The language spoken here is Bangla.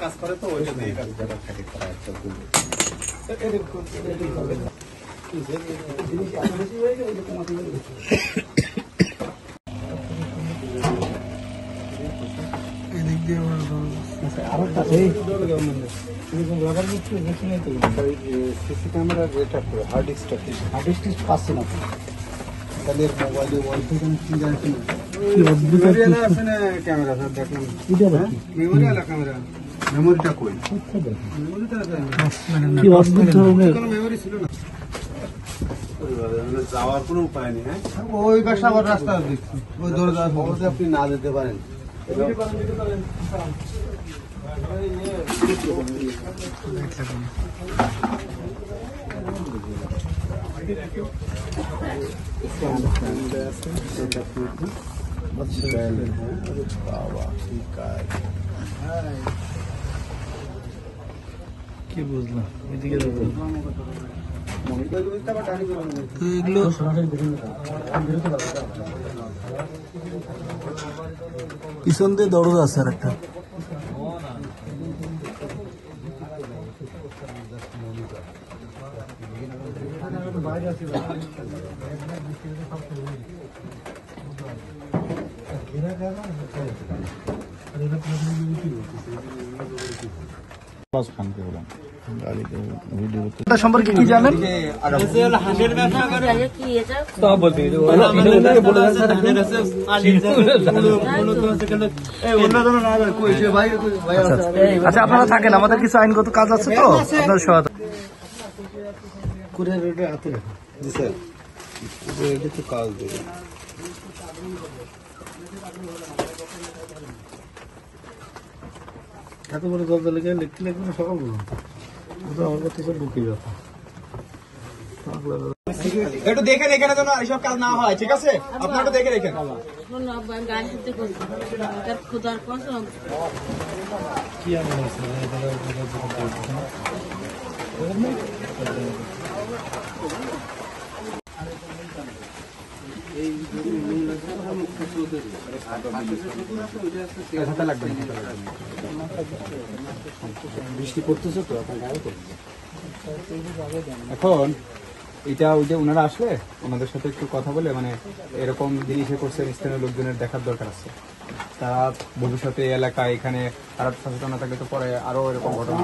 কাজ করে তো ওইটা দিয়ে কাজ সিসি ক্যামেরা যেটা হার্ড ডিস্কটা পাচ্ছে না তাহলে মোবাইলে ওয়াইফাই কানেকশন যাচ্ছে না কি অদ্ভুত ক্যামেরা স্যার দেখলাম মেমোরি আলা ক্যামেরা মেমোরিটা কই মেমোরিটা কি অদ্ভুত ধরনের কোনো মেমোরি ছিল না যাওয়ার কোনো উপায় নেই হ্যাঁ ওই পাশে আবার রাস্তা দেখছি ওই দরজা বলতে আপনি না যেতে পারেন কি বুঝলাম এদিকে পিছন দিয়ে দরজা আছে আর একটা সম্পর্কে কি জানেন? আচ্ছা আপনারা থাকেন, আমাদের কিছু আইনগত কাজ আছে তো আপনার সহায়তা কাজ দেবে এত বড় দরজা লেগে লিখতে লিখবে না সকাল বলুন আমার কাছে সব বুকি ব্যথা একটু দেখে রেখে যেন এইসব কাজ না হয়, ঠিক আছে? আপনারা একটু দেখে রেখেন। কি এমন আছে বৃষ্টি পড়তেছে তো এখন এটা ওই যে ওনারা আসলে ওনাদের সাথে একটু কথা বলে মানে এরকম জিনিসে করছে স্থানীয় লোকজনের দেখার দরকার আছে। তারা ভবিষ্যতে এলাকায় এখানে খারাপ সচেতনতা থাকলে তো পরে আরো এরকম ঘটনা